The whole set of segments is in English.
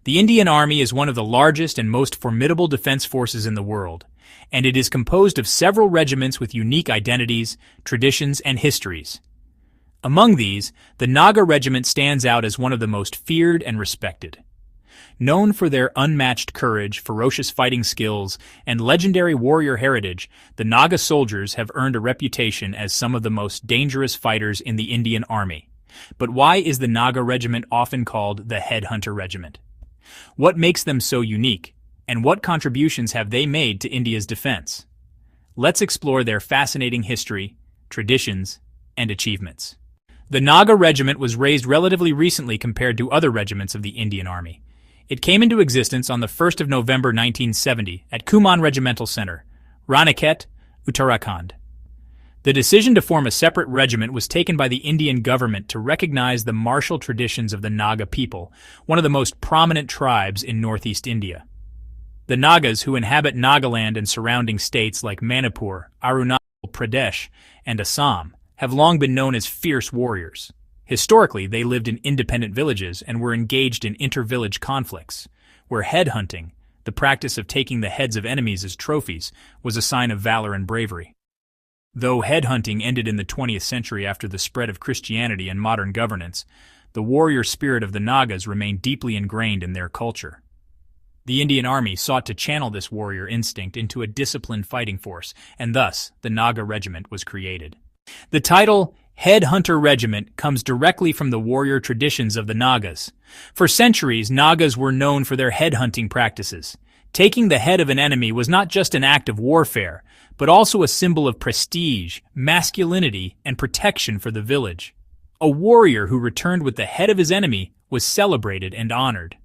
The Indian Army is one of the largest and most formidable defense forces in the world, and it is composed of several regiments with unique identities, traditions, and histories. Among these, the Naga Regiment stands out as one of the most feared and respected. Known for their unmatched courage, ferocious fighting skills, and legendary warrior heritage, the Naga soldiers have earned a reputation as some of the most dangerous fighters in the Indian Army. But why is the Naga Regiment often called the Head Hunter Regiment? What makes them so unique, and what contributions have they made to India's defense? Let's explore their fascinating history, traditions, and achievements. The Naga Regiment was raised relatively recently compared to other regiments of the Indian Army. It came into existence on the 1st of November 1970 at Kumaon Regimental Center, Raniket, Uttarakhand. The decision to form a separate regiment was taken by the Indian government to recognize the martial traditions of the Naga people, one of the most prominent tribes in northeast India. The Nagas, who inhabit Nagaland and surrounding states like Manipur, Arunachal Pradesh, and Assam, have long been known as fierce warriors. Historically, they lived in independent villages and were engaged in inter-village conflicts, where head hunting, the practice of taking the heads of enemies as trophies, was a sign of valor and bravery. Though head hunting ended in the 20th century after the spread of Christianity and modern governance, the warrior spirit of the Nagas remained deeply ingrained in their culture. The Indian Army sought to channel this warrior instinct into a disciplined fighting force, and thus the Naga Regiment was created. The title Head Hunter Regiment comes directly from the warrior traditions of the Nagas. For centuries, Nagas were known for their head hunting practices. Taking the head of an enemy was not just an act of warfare, but also a symbol of prestige, masculinity, and protection for the village. A warrior who returned with the head of his enemy was celebrated and honored.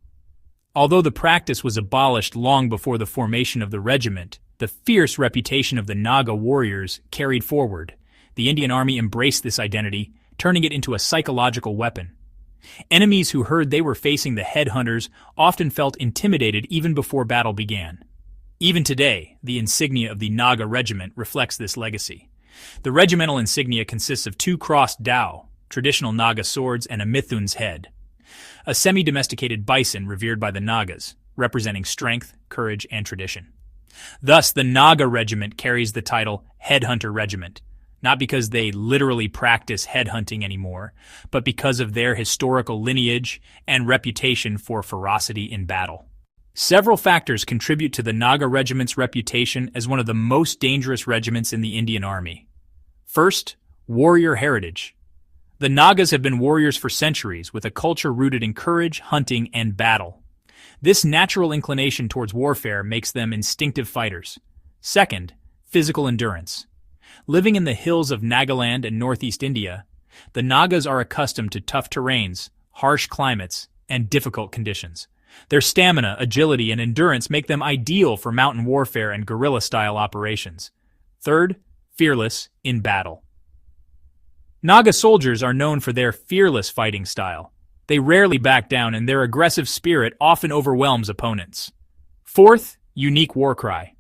Although the practice was abolished long before the formation of the regiment, the fierce reputation of the Naga warriors carried forward. The Indian Army embraced this identity, turning it into a psychological weapon. Enemies who heard they were facing the headhunters often felt intimidated even before battle began. Even today, the insignia of the Naga Regiment reflects this legacy. The regimental insignia consists of two crossed dao, traditional Naga swords, and a Mithun's head, a semi-domesticated bison revered by the Nagas, representing strength, courage, and tradition. Thus, the Naga Regiment carries the title Head Hunter Regiment, not because they literally practice headhunting anymore, but because of their historical lineage and reputation for ferocity in battle. Several factors contribute to the Naga Regiment's reputation as one of the most dangerous regiments in the Indian Army. First, warrior heritage. The Nagas have been warriors for centuries, with a culture rooted in courage, hunting, and battle. This natural inclination towards warfare makes them instinctive fighters. Second, physical endurance. Living in the hills of Nagaland and northeast India, the Nagas are accustomed to tough terrains, harsh climates, and difficult conditions. Their stamina, agility, and endurance make them ideal for mountain warfare and guerrilla-style operations. Third, fearless in battle. Naga soldiers are known for their fearless fighting style. They rarely back down, and their aggressive spirit often overwhelms opponents. Fourth, unique war cry.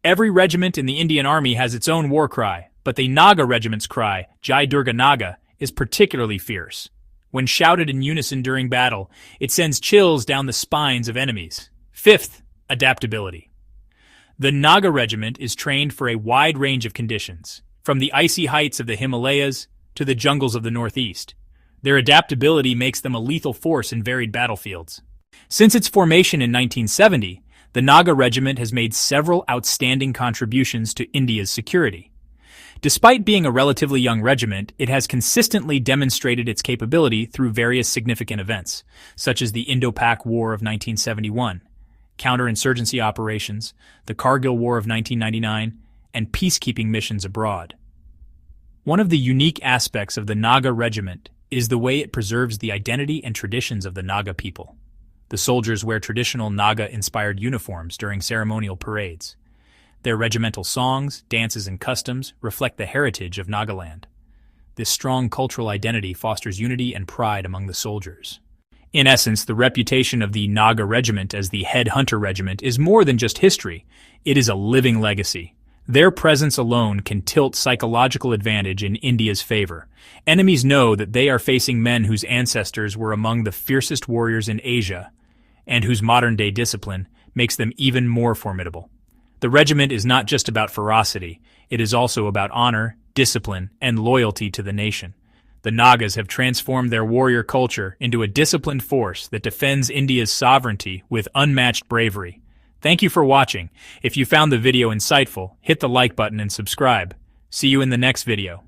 Every regiment in the Indian Army has its own war cry, but the Naga Regiment's cry, Jai Durga Naga, is particularly fierce. When shouted in unison during battle, it sends chills down the spines of enemies. Fifth, adaptability. The Naga Regiment is trained for a wide range of conditions, from the icy heights of the Himalayas to the jungles of the Northeast. Their adaptability makes them a lethal force in varied battlefields. Since its formation in 1970, the Naga Regiment has made several outstanding contributions to India's security. Despite being a relatively young regiment, it has consistently demonstrated its capability through various significant events, such as the Indo-Pak War of 1971, counterinsurgency operations, the Kargil War of 1999, and peacekeeping missions abroad. One of the unique aspects of the Naga Regiment is the way it preserves the identity and traditions of the Naga people. The soldiers wear traditional Naga-inspired uniforms during ceremonial parades. Their regimental songs, dances, and customs reflect the heritage of Nagaland. This strong cultural identity fosters unity and pride among the soldiers. In essence, the reputation of the Naga Regiment as the Head Hunter Regiment is more than just history. It is a living legacy. Their presence alone can tilt psychological advantage in India's favor. Enemies know that they are facing men whose ancestors were among the fiercest warriors in Asia, and whose modern-day discipline makes them even more formidable. The regiment is not just about ferocity, it is also about honor, discipline, and loyalty to the nation. The Nagas have transformed their warrior culture into a disciplined force that defends India's sovereignty with unmatched bravery. Thank you for watching. If you found the video insightful, hit the like button and subscribe. See you in the next video.